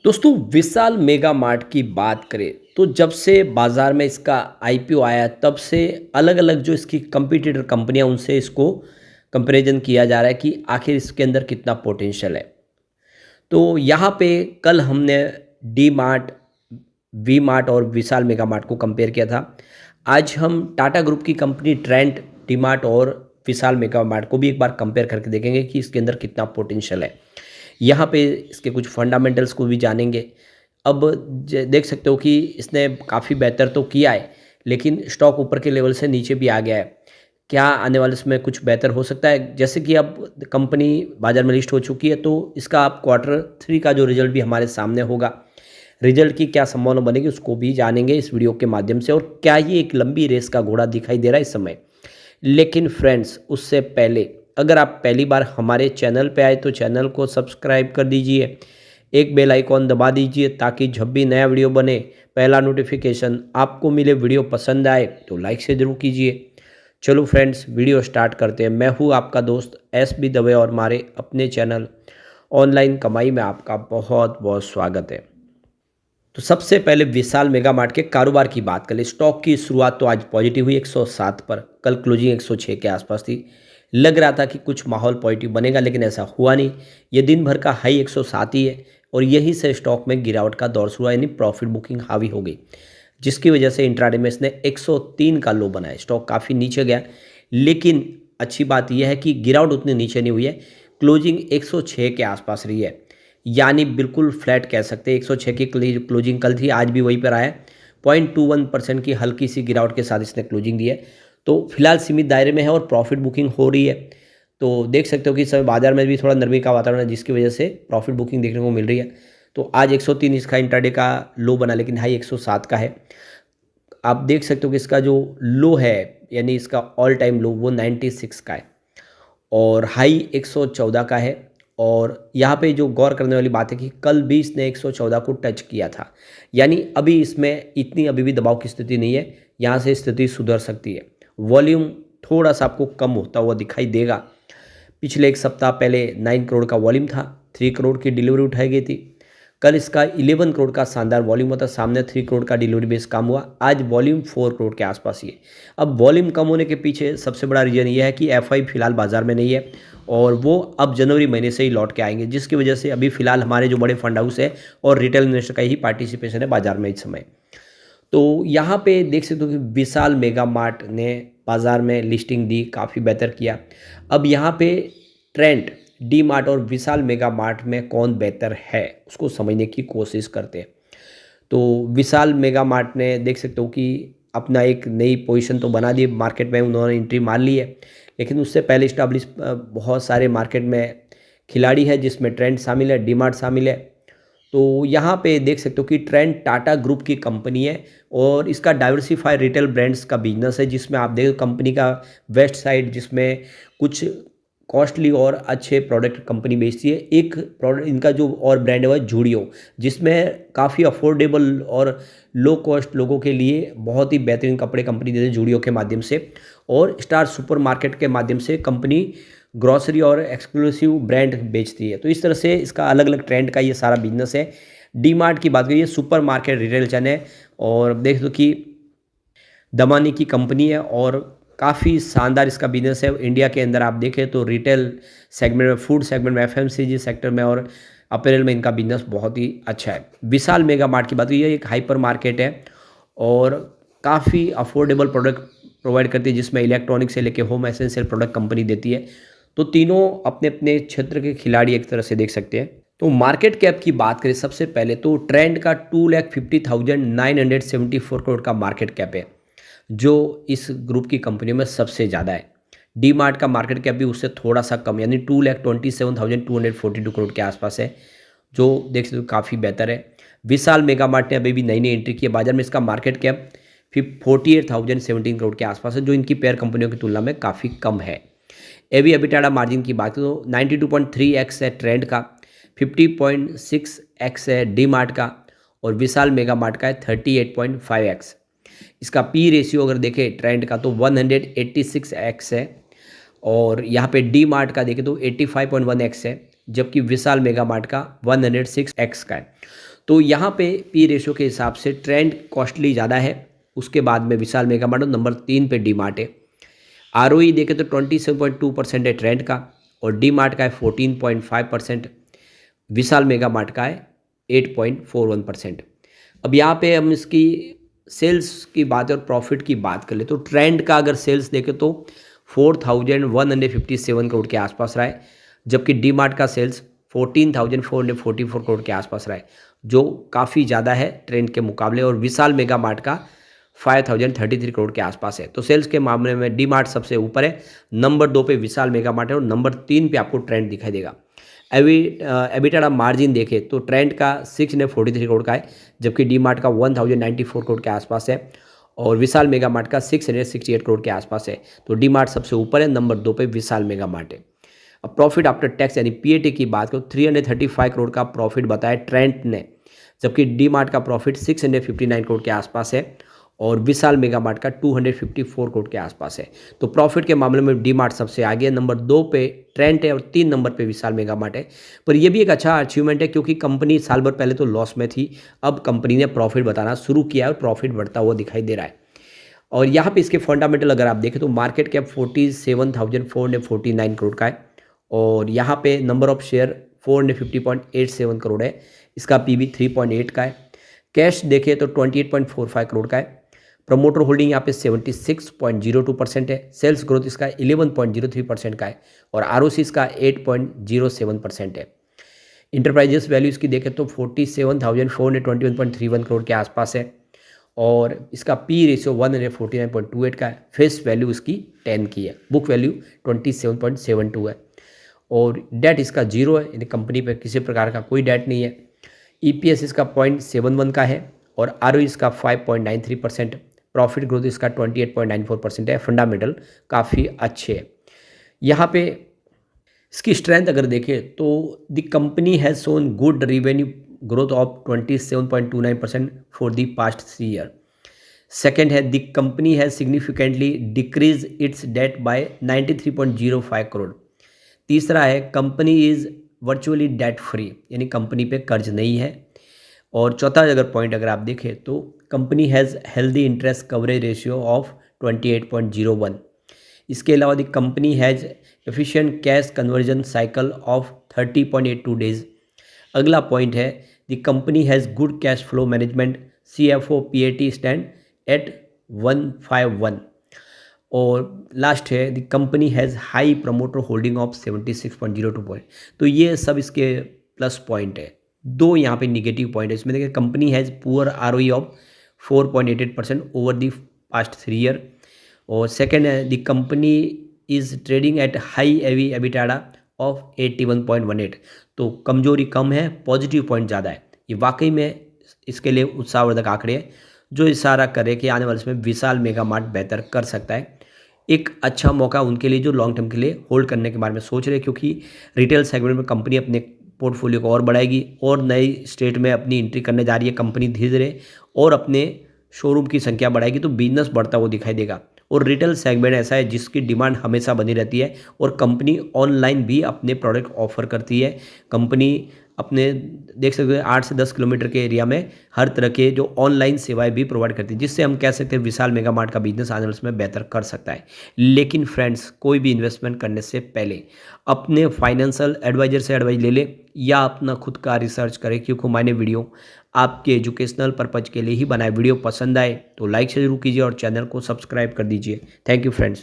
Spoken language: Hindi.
दोस्तों विशाल मेगा मार्ट की बात करें तो जब से बाज़ार में इसका आईपीओ आया तब से अलग अलग जो इसकी कंपटीटर कंपनियां उनसे इसको कंपैरिजन किया जा रहा है कि आखिर इसके अंदर कितना पोटेंशियल है। तो यहाँ पे कल हमने डी मार्ट, वी मार्ट और विशाल मेगा मार्ट को कंपेयर किया था। आज हम टाटा ग्रुप की कंपनी ट्रेंड, डी मार्ट और विशाल मेगा मार्ट को भी एक बार कंपेयर करके देखेंगे कि इसके अंदर कितना पोटेंशियल है। यहाँ पे इसके कुछ फंडामेंटल्स को भी जानेंगे। अब देख सकते हो कि इसने काफ़ी बेहतर तो किया है, लेकिन स्टॉक ऊपर के लेवल से नीचे भी आ गया है। क्या आने वाले समय कुछ बेहतर हो सकता है? जैसे कि अब कंपनी बाज़ार में लिस्ट हो चुकी है, तो इसका अब क्वार्टर 3 का जो रिजल्ट भी हमारे सामने होगा। रिजल्ट की क्या संभावना बनेगी उसको भी जानेंगे इस वीडियो के माध्यम से, और क्या ये एक लंबी रेस का घोड़ा दिखाई दे रहा है इस समय। लेकिन फ्रेंड्स, उससे पहले अगर आप पहली बार हमारे चैनल पे आए तो चैनल को सब्सक्राइब कर दीजिए, एक बेल आइकॉन दबा दीजिए ताकि जब भी नया वीडियो बने पहला नोटिफिकेशन आपको मिले। वीडियो पसंद आए तो लाइक से ज़रूर कीजिए। चलो फ्रेंड्स, वीडियो स्टार्ट करते हैं। मैं हूँ आपका दोस्त SB दवे और हमारे अपने चैनल ऑनलाइन कमाई में आपका बहुत बहुत स्वागत है। तो सबसे पहले विशाल मेगा मार्ट के कारोबार की बात करें। स्टॉक की शुरुआत तो आज पॉजिटिव हुई 107 पर, कल क्लोजिंग 106 के आसपास थी। लग रहा था कि कुछ माहौल पॉजिटिव बनेगा, लेकिन ऐसा हुआ नहीं। ये दिन भर का हाई 107 ही है और यहीं से स्टॉक में गिरावट का दौर शुरू हुआ, यानी प्रॉफिट बुकिंग हावी हो गई, जिसकी वजह से इंट्राडे में इसने 103 का लो बनाया। स्टॉक काफ़ी नीचे गया, लेकिन अच्छी बात यह है कि गिरावट उतनी नीचे नहीं हुई है। क्लोजिंग 106 के आसपास रही है, यानी बिल्कुल फ्लैट कह सकते हैं। 106 की क्लोजिंग कल थी, आज भी वहीं पर आया। 0.21% की हल्की सी गिरावट के साथ इसने क्लोजिंग दी है। तो फिलहाल सीमित दायरे में है और प्रॉफिट बुकिंग हो रही है। तो देख सकते हो कि इस समय बाजार में भी थोड़ा नरमी का वातावरण है, जिसकी वजह से प्रॉफिट बुकिंग देखने को मिल रही है। तो आज 103 इसका इंट्राडे का लो बना, लेकिन हाई 107 का है। आप देख सकते हो कि इसका जो लो है, यानी इसका ऑल टाइम लो, वो 96 का है और हाई 114 का है। और यहाँ पे जो गौर करने वाली बात है कि कल भी इसने 114 को टच किया था, यानी अभी इसमें इतनी अभी भी दबाव की स्थिति नहीं है। यहाँ से स्थिति सुधर सकती है। वॉल्यूम थोड़ा सा आपको कम होता हुआ दिखाई देगा। पिछले एक सप्ताह पहले 9 करोड़ का वॉल्यूम था, 3 करोड़ की डिलीवरी उठाई गई थी। कल इसका 11 करोड़ का शानदार वॉल्यूम होता, सामने 3 करोड़ का डिलीवरी बेस काम हुआ। आज वॉल्यूम 4 करोड़ के आसपास ही है। अब वॉल्यूम कम होने के पीछे सबसे बड़ा रीजन ये है कि एफआई फिलहाल बाजार में नहीं है और वो अब जनवरी महीने से ही लौट के आएंगे, जिसकी वजह से अभी फिलहाल हमारे जो बड़े फंड हाउस है और रिटेल इन्वेस्टर का ही पार्टिसिपेशन है बाजार में इस समय। तो यहाँ पे देख सकते हो कि विशाल मेगा मार्ट ने बाज़ार में लिस्टिंग दी, काफ़ी बेहतर किया। अब यहाँ पे ट्रेंड, डी मार्ट और विशाल मेगा मार्ट में कौन बेहतर है उसको समझने की कोशिश करते हैं। तो विशाल मेगा मार्ट ने देख सकते हो कि अपना एक नई पोजीशन तो बना दी मार्केट में, उन्होंने एंट्री मार ली है। लेकिन उससे पहले इस्टाब्लिश बहुत सारे मार्केट में खिलाड़ी है, जिसमें ट्रेंड शामिल है, डी मार्ट शामिल है। तो यहाँ पे देख सकते हो कि ट्रेंड टाटा ग्रुप की कंपनी है और इसका डाइवर्सिफाई रिटेल ब्रांड्स का बिजनेस है, जिसमें आप देखो कंपनी का वेस्ट साइड, जिसमें कुछ कॉस्टली और अच्छे प्रोडक्ट कंपनी बेचती है। एक प्रोडक्ट इनका जो और ब्रांड है वो जूडियो, जिसमें काफ़ी अफोर्डेबल और लो कॉस्ट लोगों के लिए बहुत ही बेहतरीन कपड़े कंपनी देती है जूडियो के माध्यम से। और स्टार सुपर मार्केट के माध्यम से कंपनी ग्रॉसरी और एक्सक्लूसिव ब्रांड बेचती है। तो इस तरह से इसका अलग अलग ट्रेंड का ये सारा बिजनेस है। डी मार्ट की बात करिए, सुपर मार्केट रिटेल चैन है और देख दो कि दमानी की कंपनी है और काफ़ी शानदार इसका बिजनेस है। इंडिया के अंदर आप देखें तो रिटेल सेगमेंट में, फूड सेगमेंट में, एफएमसीजी सेक्टर में और अपैरल में इनका बिजनेस बहुत ही अच्छा है। विशाल मेगा मार्ट की बात करिए, एक हाइपर मार्केट है और काफ़ी अफोर्डेबल प्रोडक्ट प्रोवाइड करती है, जिसमें इलेक्ट्रॉनिक से लेकर होम एसेंशियल प्रोडक्ट कंपनी देती है। तो तीनों अपने अपने क्षेत्र के खिलाड़ी एक तरह से देख सकते हैं। तो मार्केट कैप की बात करें सबसे पहले तो ट्रेंड का 2,50,974 करोड़ का मार्केट कैप है, जो इस ग्रुप की कंपनियों में सबसे ज़्यादा है। डी मार्ट का मार्केट कैप भी उससे थोड़ा सा कम, यानी 2,27,242 करोड़ के आसपास है, जो देख सकते हो काफ़ी बेहतर है। विशाल मेगा मार्ट ने अभी भी नई नई एंट्री की है बाजार में। इसका मार्केट कैप 48,017 करोड़ के आसपास है, जो इनकी पेयर कंपनियों की तुलना में काफ़ी कम है। एवी एबिटाडा मार्जिन की बात करें तो 92.3x है ट्रेंड का, 50.6x है डी मार्ट का और विशाल मेगा मार्ट का है 38.5x। इसका पी रेशियो अगर देखें ट्रेंड का तो 186x है और यहाँ पे डी मार्ट का देखें तो 85.1x है, जबकि विशाल मेगा मार्ट का 106x का है। तो यहाँ पे पी रेशियो के हिसाब से ट्रेंड कॉस्टली ज़्यादा है, उसके बाद में विशाल मेगा मार्ट, नंबर 3 पे डी मार्ट है। आरओई देखें तो 27.2% है ट्रेंड का, और डी मार्ट का है 14.5%, विशाल मेगा मार्ट का है 8.41%। अब यहाँ पे हम इसकी सेल्स की बात और प्रॉफिट की बात कर ले तो ट्रेंड का अगर सेल्स देखें तो 4157 करोड़ के आसपास रहा है, जबकि डी मार्ट का सेल्स 14,444 करोड़ के आसपास रहा है, जो काफ़ी ज़्यादा है ट्रेंड के मुकाबले, और विशाल मेगा मार्ट का 5033 करोड़ के आसपास है। तो सेल्स के मामले में डी मार्ट सबसे ऊपर है, नंबर 2 पे विशाल मेगा मार्ट है, और नंबर 3 पे आपको ट्रेंड दिखाई देगा। एबिटाडा मार्जिन देखें तो ट्रेंड का 643 करोड़ का है, जबकि डी मार्ट का 1094 करोड़ के आसपास है, और विशाल मेगा मार्ट का 668 करोड़ के आसपास है। तो डी मार्ट सबसे ऊपर है, नंबर 2 पे विशाल मेगा मार्ट है। अब प्रॉफिट आफ्टर टैक्स यानी पीएटी की बात करो, 335 करोड़ का प्रॉफिट बताया ट्रेंड ने, जबकि डी मार्ट का प्रॉफिट 659 करोड़ के आसपास है, और विशाल मेगा मार्ट का 254 करोड़ के आसपास है। तो प्रॉफिट के मामले में डी मार्ट सबसे आगे है, नंबर 2 पे ट्रेंड है, और 3 नंबर पे विशाल मेगा मार्ट है। पर यह भी एक अच्छा अचीवमेंट है, क्योंकि कंपनी साल भर पहले तो लॉस में थी, अब कंपनी ने प्रॉफिट बताना शुरू किया है और प्रॉफिट बढ़ता हुआ दिखाई दे रहा है। और यहाँ पे इसके फंडामेंटल अगर आप देखें तो मार्केट कैप 47,449 करोड़ का है, और यहाँ पे नंबर ऑफ शेयर 450.87 करोड़ है, इसका पीबी 3.8 का है। कैश देखें तो 28.45 करोड़ का है। प्रमोटर होल्डिंग यहाँ पे 76.02% है। सेल्स ग्रोथ इसका 11.03% का है, और आरओसी इसका 8.07% है। इंटरप्राइजेस वैल्यू इसकी देखें तो 47,421.31 करोड़ के आसपास है, और इसका पी रेशियो 149.28 का है। फेस वैल्यू इसकी 10 की है। बुक वैल्यू 27.72 है, और डेट इसका 0 है, यानी कंपनी पे किसी प्रकार का कोई डेट नहीं है। ईपीएस इसका 0.71 का है, और आरओई इसका 5.93%। प्रॉफिट ग्रोथ इसका 28.94% है। फंडामेंटल काफ़ी अच्छे है। यहाँ पे इसकी स्ट्रेंथ अगर देखें तो the company has shown good revenue growth of 27.29% for the past 3 year. Second है the company has significantly decrease its debt by 93.05 crore. तीसरा है company is virtually debt free, यानी कंपनी पे कर्ज नहीं है। और चौथा अगर पॉइंट अगर आप देखें तो company has healthy interest coverage ratio of 28.01। इसके अलावा the company has efficient cash conversion cycle of 30.82 days. अगला पॉइंट है the company has good cash flow management, CFO PAT stand at 151। और लास्ट है the company has high promoter holding of 76.02 point. तो ये सब इसके प्लस पॉइंट है। दो यहाँ पे निगेटिव पॉइंट है इसमें, देखिए company has poor ROE of 4.88% over the past 3 year. और सेकेंड है the company is trading at high EV EBITDA of 81.18। तो कमजोरी कम है, पॉजिटिव पॉइंट ज़्यादा है। ये वाकई में इसके लिए उत्साहवर्धक आंकड़े हैं, जो इशारा करे कि आने वाले समय विशाल मेगा मार्ट बेहतर कर सकता है। एक अच्छा मौका उनके लिए जो लॉन्ग टर्म के लिए होल्ड करने के बारे में सोच रहे हैं, क्योंकि रिटेल सेगमेंट में कंपनी अपने पोर्टफोलियो को और बढ़ाएगी, और नई स्टेट में अपनी एंट्री करने जा रही है कंपनी धीरे धीरे, और अपने शोरूम की संख्या बढ़ाएगी, तो बिजनेस बढ़ता हुआ दिखाई देगा। और रिटेल सेगमेंट ऐसा है जिसकी डिमांड हमेशा बनी रहती है, और कंपनी ऑनलाइन भी अपने प्रोडक्ट ऑफर करती है। कंपनी अपने देख सकते हैं 8 से 10 किलोमीटर के एरिया में हर तरह के जो ऑनलाइन सेवाएं भी प्रोवाइड करती है, जिससे हम कह सकते हैं विशाल मेगा मार्ट का बिजनेस आने वाले में बेहतर कर सकता है। लेकिन फ्रेंड्स, कोई भी इन्वेस्टमेंट करने से पहले अपने फाइनेंशियल एडवाइजर से एडवाइस ले लें, या अपना खुद का रिसर्च करें, क्योंकि मैंने वीडियो आपके एजुकेशनल पर्पज़ के लिए ही बनाए। वीडियो पसंद आए तो लाइक से जरूर कीजिए, और चैनल को सब्सक्राइब कर दीजिए। Thank you friends.